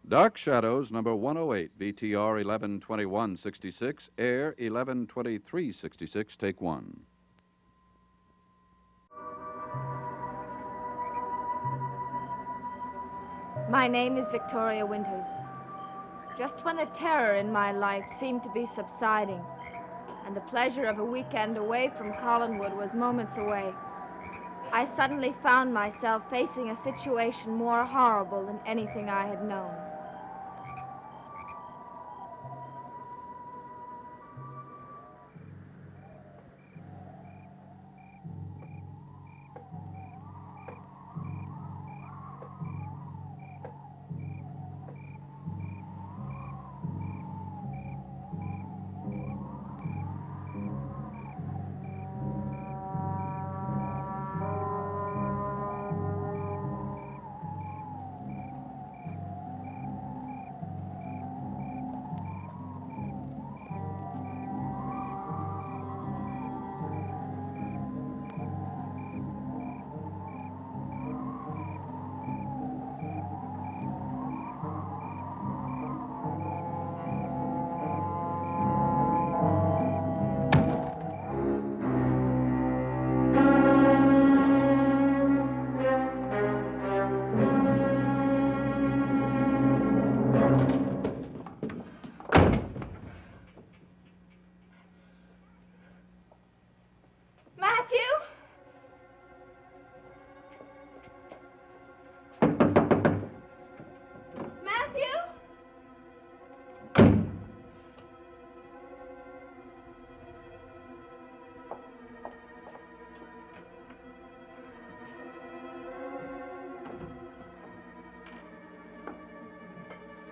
Dark Shadows, number 108, BTR 112166, air 112366, take one. My name is Victoria Winters. Just when the terror in my life seemed to be subsiding, and the pleasure of a weekend away from Collinwood was moments away, I suddenly found myself facing a situation more horrible than anything I had known.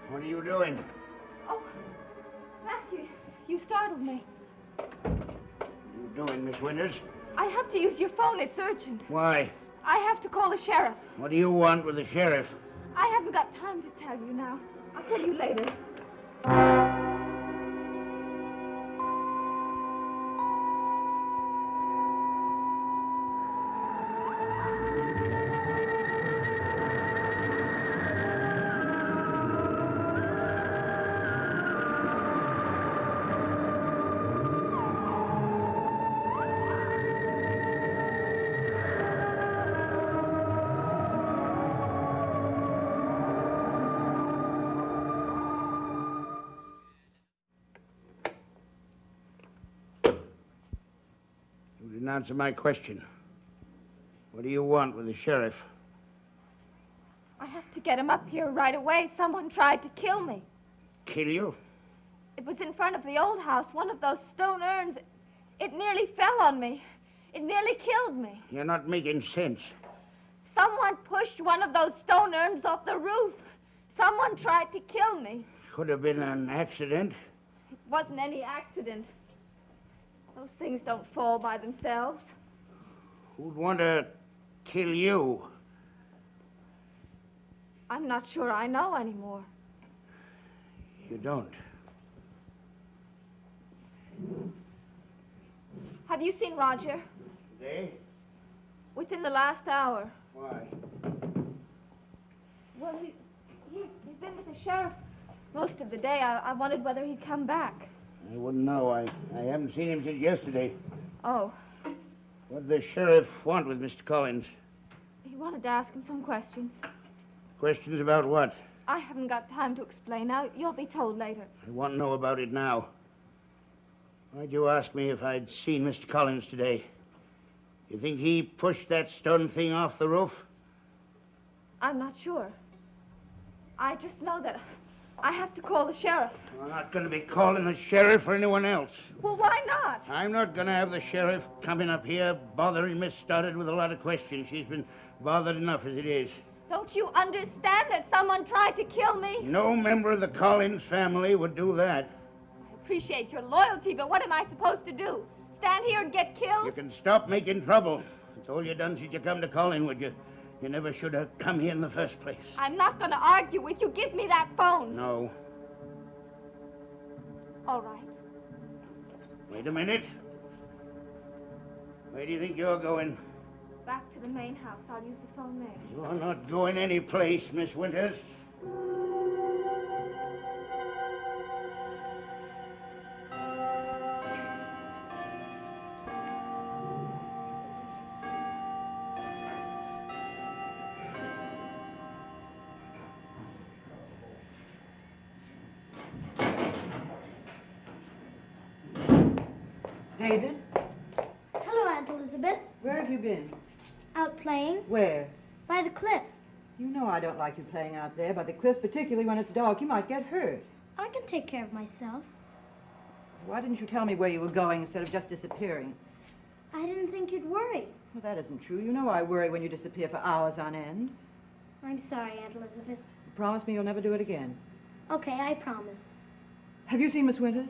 What are you doing? Oh, Matthew, you startled me. What are you doing, Miss Winters? I have to use your phone. It's urgent. Why? I have to call the sheriff. What do you want with the sheriff? I haven't got time to tell you now. I'll tell you later. You didn't answer my question. What do you want with the sheriff? I have to get him up here right away. Someone tried to kill me. Kill you? It was in front of the old house, one of those stone urns. It nearly fell on me. It nearly killed me. You're not making sense. Someone pushed one of those stone urns off the roof. Someone tried to kill me. Could have been an accident. It wasn't any accident. Those things don't fall by themselves. Who'd want to kill you? I'm not sure I know anymore. You don't. Have you seen Roger? Today? Within the last hour. Why? Well, he's been with the sheriff most of the day. I wondered whether he'd come back. I wouldn't know. I haven't seen him since yesterday. Oh, What did the sheriff want with Mr. Collins? he wanted to ask him some questions. Questions about what? I haven't got time to explain now. You'll be told later. I want to know about it now. Why'd you ask me if I'd seen Mr. Collins today? You think he pushed that stone thing off the roof? I'm not sure. I just know that I have to call the sheriff. I'm not going to be calling the sheriff or anyone else. Well, why not? I'm not going to have the sheriff coming up here bothering Miss Stoddard with a lot of questions. She's been bothered enough as it is. Don't you understand that someone tried to kill me? No member of the Collins family would do that. I appreciate your loyalty, but what am I supposed to do? Stand here and get killed? You can stop making trouble. That's all you done since you come to Collinwood. You never should have come here in the first place. I'm not going to argue with you. Give me that phone. No. All right. Wait a minute. Where do you think you're going? Back to the main house. I'll use the phone there. You're not going any place, Miss Winters. David, Hello, Aunt Elizabeth. where have you been? Out playing Where? by the cliffs. You know I don't like you playing out there by the cliffs, particularly when it's dark. You might get hurt. I can take care of myself. Why didn't you tell me where you were going instead of just disappearing? I didn't think you'd worry. Well, that isn't true. You know I worry when you disappear for hours on end. I'm sorry, Aunt Elizabeth. Promise me you'll never do it again. Okay, I promise. Have you seen Miss Winters?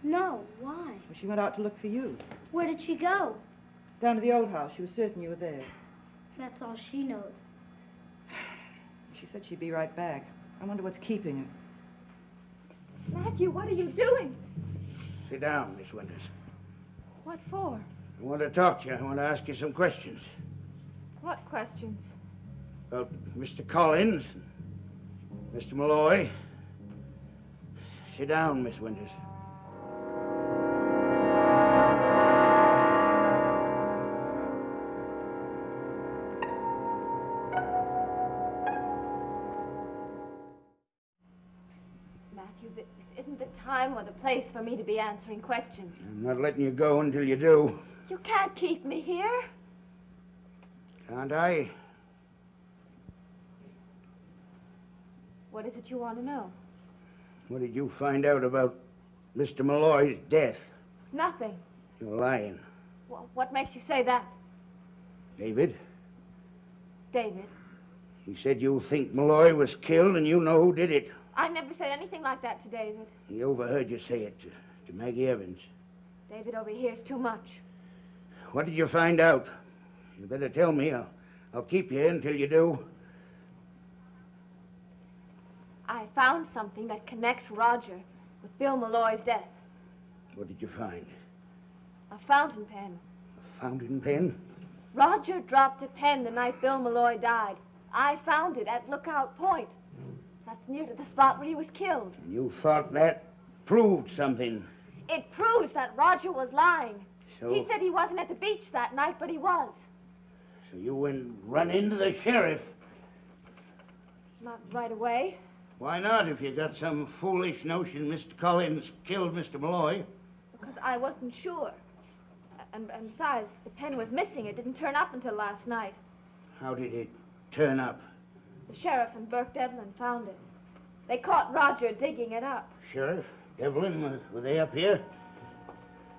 No, why? Well, she went out to look for you. Where did she go? Down to the old house. She was certain you were there. That's all she knows. She said she'd be right back. I wonder what's keeping her. Matthew, what are you doing? Sit down, Miss Winters. What for? I want to talk to you. I want to ask you some questions. What questions? About Mr. Collins, Mr. Malloy. Sit down, Miss Winters. Matthew, this isn't the time or the place for me to be answering questions. I'm not letting you go until you do. You can't keep me here. Can't I? What is it you want to know? What did you find out about Mr. Malloy's death? Nothing. You're lying. What makes you say that? David, David, he said you think Malloy was killed and you know who did it. I never said anything like that to David. He overheard you say it to Maggie Evans. David overhears too much. What did you find out? You better tell me. I'll keep you until you do. I found something that connects Roger with Bill Malloy's death. What did you find? A fountain pen. A fountain pen? Roger dropped a pen the night Bill Malloy died. I found it at Lookout Point. That's near to the spot where he was killed. And you thought that proved something. It proves that Roger was lying. So, He said he wasn't at the beach that night, but he was. so you went run into the sheriff. Not right away. Why not, if you got some foolish notion Mr. Collins killed Mr. Malloy? Because I wasn't sure. And besides, the pen was missing. It didn't turn up until last night. How did it turn up? The sheriff and Burke Devlin found it. They caught Roger digging it up. Sheriff? Devlin, were they up here?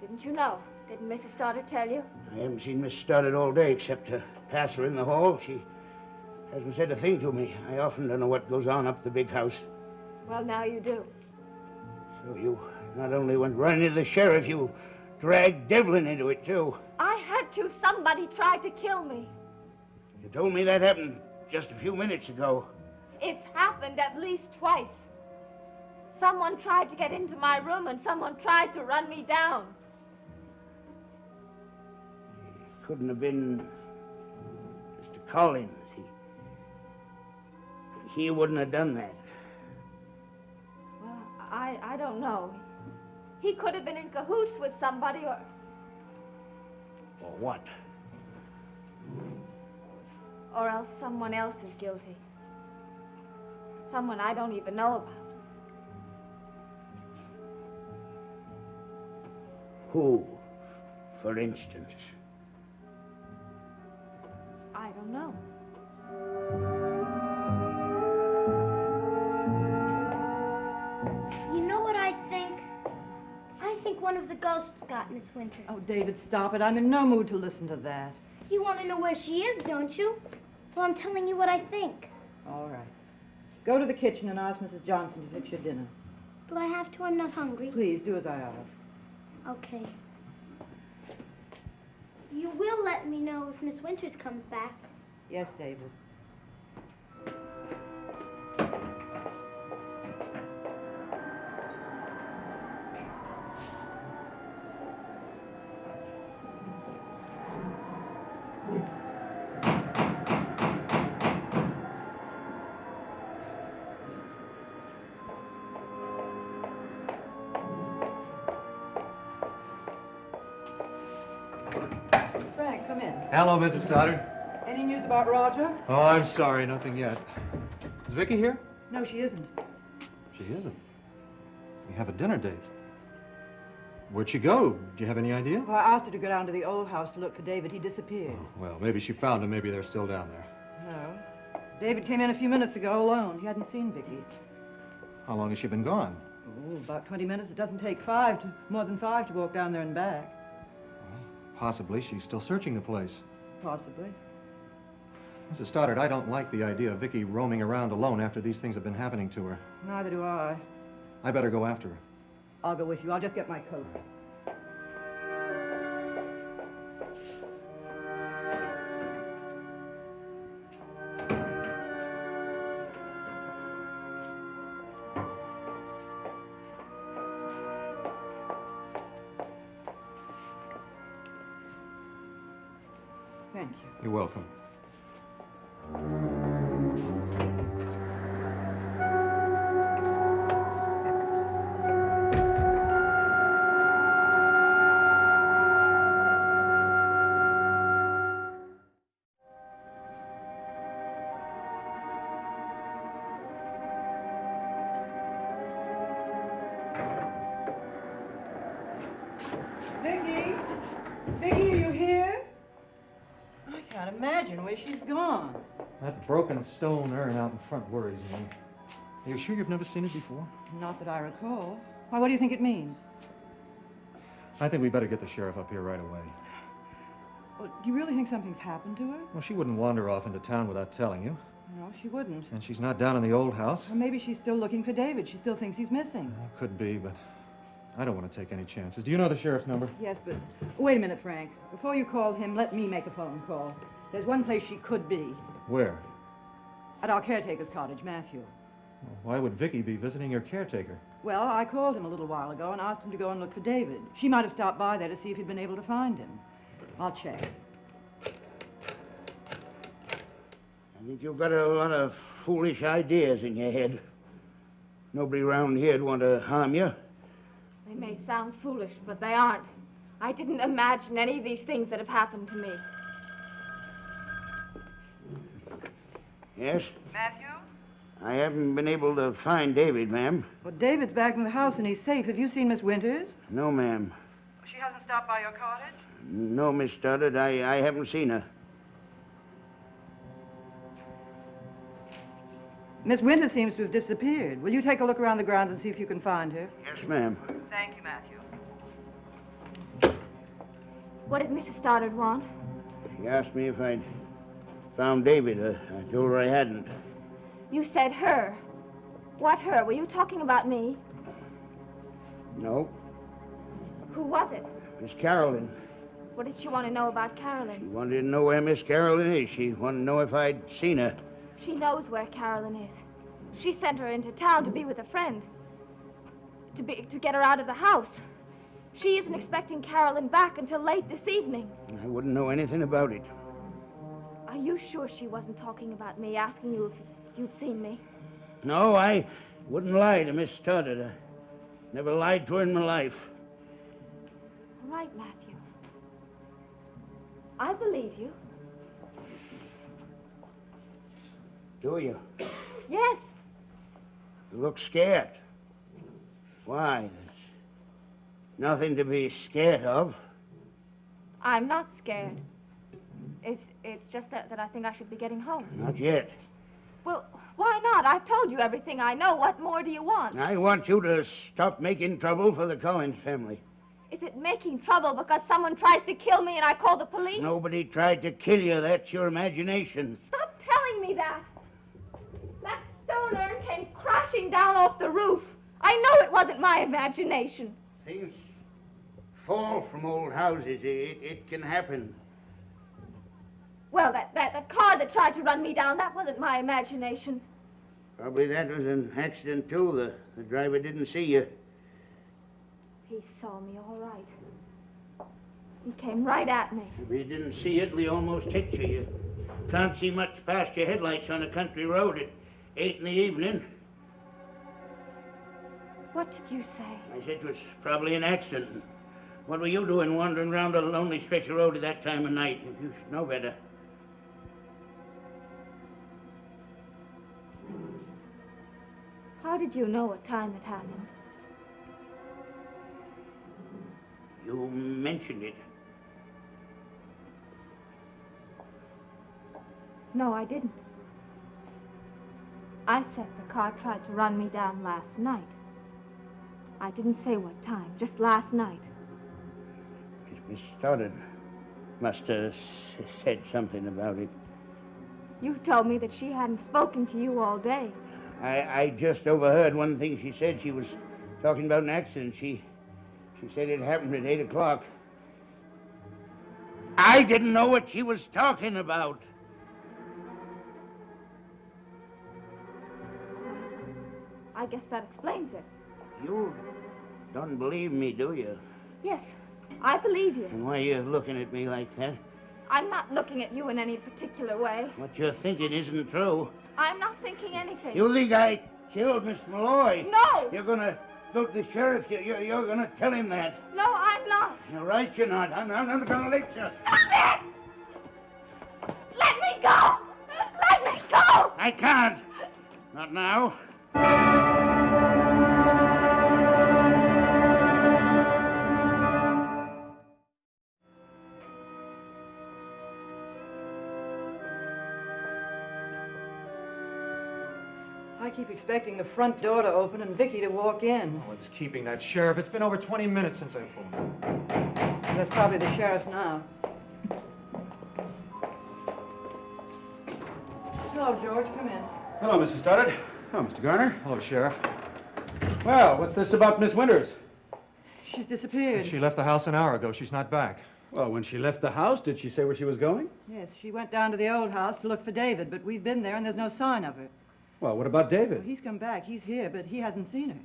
Didn't you know? Didn't Mrs. Stoddard tell you? I haven't seen Miss Stoddard all day except to pass her in the hall. She hasn't said a thing to me. I often don't know what goes on up the big house. Well, now you do. So you not only went running to the sheriff, you dragged Devlin into it, too. I had to. Somebody tried to kill me. You told me that happened just a few minutes ago. It's happened at least twice. Someone tried to get into my room and someone tried to run me down. It couldn't have been Mr. Collins. He wouldn't have done that. Well, I don't know. He could have been in cahoots with somebody or Or what? else someone else is guilty. Someone I don't even know about. Who, for instance? I don't know. You know what I think? I think one of the ghosts got Miss Winters. Oh, David, stop it. I'm in no mood to listen to that. You want to know where she is, don't you? Well, I'm telling you what I think. All right. Go to the kitchen and ask Mrs. Johnson to fix your dinner. Do I have to? I'm not hungry. Please, do as I ask. Okay. You will let me know if Miss Winters comes back. Yes, David. Frank, come in. Hello, Mrs. Stoddard. Any news about Roger? Oh, I'm sorry, nothing yet. Is Vicky here? No, she isn't. She isn't. We have a dinner date. Where'd she go? Do you have any idea? Well, I asked her to go down to the old house to look for David. He disappeared. Well, maybe she found him. Maybe they're still down there. No. David came in a few minutes ago alone. He hadn't seen Vicky. How long has she been gone? Oh, about 20 minutes. It doesn't take more than 5 to walk down there and back. Possibly she's still searching the place. Possibly. Mrs. Stoddard, I don't like the idea of Vicky roaming around alone after these things have been happening to her. Neither do I. I better go after her. I'll go with you. I'll just get my coat. Thank you. You're welcome. Vicky? Vicky, are you here? I can't imagine where she's gone. That broken stone urn out in front worries me. Are you sure you've never seen it before? Not that I recall. Why, what do you think it means? I think we better get the sheriff up here right away. Well, do you really think something's happened to her? Well, she wouldn't wander off into town without telling you. No, she wouldn't. And she's not down in the old house. Or maybe she's still looking for David. She still thinks he's missing. Well, could be, but I don't want to take any chances. Do you know the sheriff's number? Yes, but wait a minute, Frank. Before you call him, let me make a phone call. There's one place she could be. Where? At our caretaker's cottage, Matthew. Well, why would Vicky be visiting your caretaker? Well, I called him a little while ago and asked him to go and look for David. She might have stopped by there to see if he'd been able to find him. I'll check. I think you've got a lot of foolish ideas in your head. Nobody around here'd want to harm you. They may sound foolish, but they aren't. I didn't imagine any of these things that have happened to me. Yes? Matthew? I haven't been able to find David, ma'am. Well, David's back in the house and he's safe. Have you seen Miss Winters? No, ma'am. She hasn't stopped by your cottage? No, Miss Stoddard, I haven't seen her. Miss Winters seems to have disappeared. Will you take a look around the grounds and see if you can find her? Yes, ma'am. Thank you, Matthew. What did Mrs. Stoddard want? She asked me if I'd found David. I told her I hadn't. You said her. What her? Were you talking about me? No. Who was it? Miss Carolyn. What did she want to know about She Carolyn? wanted to know where Miss Carolyn is. She wanted to know if I'd seen her. She knows where Carolyn is. She sent her into town to be with a friend. To get her out of the house. She isn't expecting Carolyn back until late this evening. I wouldn't know anything about it. Are you sure she wasn't talking about me, asking you if you'd seen me? No, I wouldn't lie to Miss Stoddard. I never lied to her in my life. All right, Matthew. I believe you. Do you? Yes. You look scared. Why? There's nothing to be scared of. I'm not scared. It's just that I think I should be getting home. Not yet. Well, why not? I've told you everything I know. What more do you want? I want you to stop making trouble for the Collins family. Is it making trouble because someone tries to kill me and I call the police? Nobody tried to kill you. That's your imagination. Stop telling me that. That stone urn came crashing down off the roof. I know it wasn't my imagination. Things fall from old houses. It can happen. Well, that car that tried to run me down, that wasn't my imagination. Probably that was an accident, too. The driver didn't see you. He saw me all right. He came right at me. If he didn't see it, we almost hit you. You can't see much past your headlights on a country road at 8 in the evening. What did you say? I said it was probably an accident. What were you doing wandering around a lonely stretch of road at that time of night? You should know better. How did you know what time it happened? You mentioned it. No, I didn't. I said the car tried to run me down last night. I didn't say what time, just last night. Miss Stoddard must have said something about it. You told me that she hadn't spoken to you all day. I just overheard one thing she said. She was talking about an accident. She said it happened at 8 o'clock. I didn't know what she was talking about. I guess that explains it. You don't believe me, do you? Yes, I believe you. And why are you looking at me like that? I'm not looking at you in any particular way. What you're thinking isn't true. I'm not thinking anything. You think I killed Miss Malloy? No! You're gonna go to the sheriff. You're gonna tell him that. No, I'm not. You're right, you're not. I'm not gonna let you. Stop it! Let me go! Let me go! I can't. Not now. I keep expecting the front door to open and Vicky to walk in. Oh, it's keeping that sheriff. It's been over 20 minutes since I phoned. That's probably the sheriff now. Hello, George. Come in. Hello, Mrs. Stoddard. Oh, Mr. Garner. Hello, Sheriff. Well, what's this about Miss Winters? She's disappeared. She left the house an hour ago. She's not back. Well, when she left the house, did she say where she was going? Yes, she went down to the old house to look for David, but we've been there and there's no sign of her. Well, what about Well, David? he's come back. He's here, but he hasn't seen her.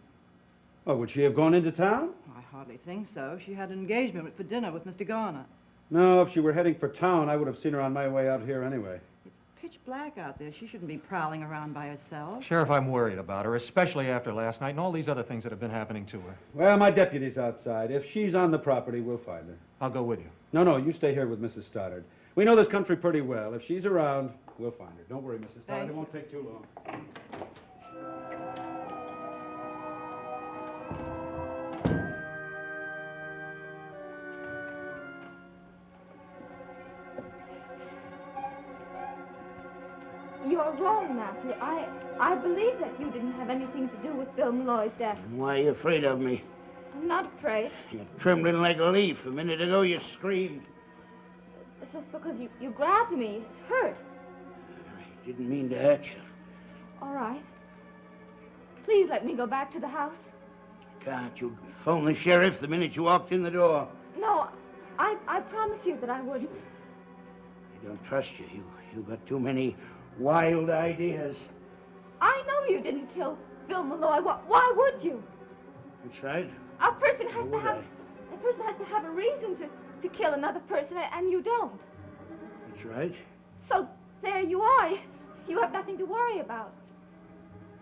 Oh, would she have gone into town? I hardly think so. She had an engagement for dinner with Mr. Garner. No, if she were heading for town, I would have seen her on my way out here anyway. It's pitch black out there. She shouldn't be prowling around by herself. Sheriff, I'm worried about her, especially after last night and all these other things that have been happening to her. Well, my deputy's outside. If she's on the property, we'll find her. I'll go with you. No, you stay here with Mrs. Stoddard. We know this country pretty well. If she's around, we'll find her. Don't worry, Mrs. Stoddard. Thank It you. won't take too long. You're wrong, Matthew. I believe that you didn't have anything to do with Bill Malloy's death. Why are you afraid of me? I'm not afraid. You're trembling like a leaf. A minute ago, you screamed. It's just because you grabbed me. It hurt. I didn't mean to hurt you. All right. Please let me go back to the house. Can't you phone the sheriff the minute you walked in the door? No, I promise you that I wouldn't. I don't trust you. You've got too many wild ideas. I know you didn't kill Bill Malloy. Why would you? That's right. A person has Why to would have I? a person has to have a reason to kill another person, and you don't. That's right. So there you are. You have nothing to worry about.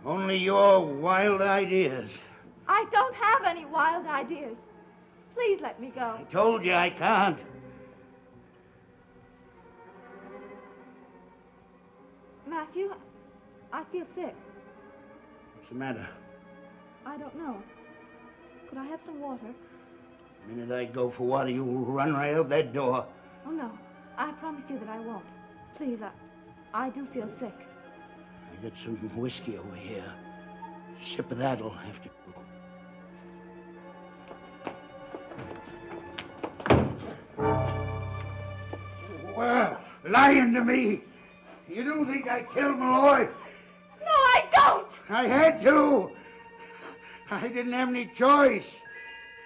Only your wild ideas. I don't have any wild ideas. Please let me go. I told you I can't. Matthew, I feel sick. What's the matter? I don't know. Could I have some water? The minute I go for water, you run right out that door. Oh, no. I promise you that I won't. Please, I do feel sick. I got some whiskey over here. A sip of that'll have to go. Well, lying to me. You don't think I killed Malloy? No, I don't! I had to. I didn't have any choice.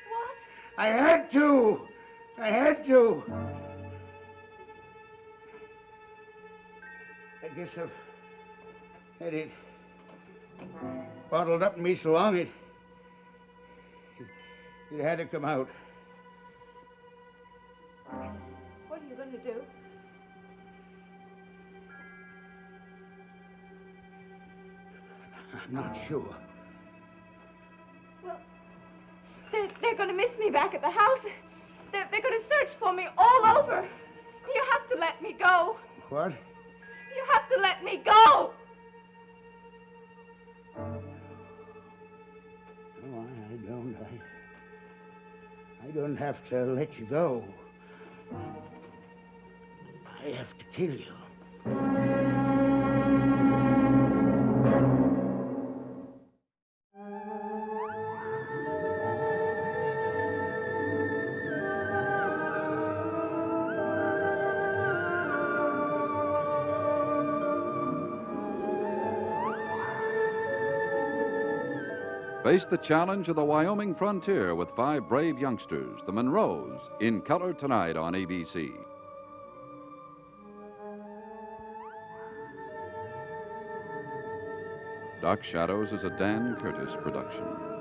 What? I had to. I had to. I guess I've had it bottled up in me so long it had to come out. What are you going to do? I'm not sure. Well, they're going to miss me back at the house. They're going to search for me all over. You have to let me go. What? You have to let me go. No, I don't. I don't have to let you go. I have to kill you. Face the challenge of the Wyoming frontier with 5 brave youngsters, the Monroes, in color tonight on ABC. Dark Shadows is a Dan Curtis production.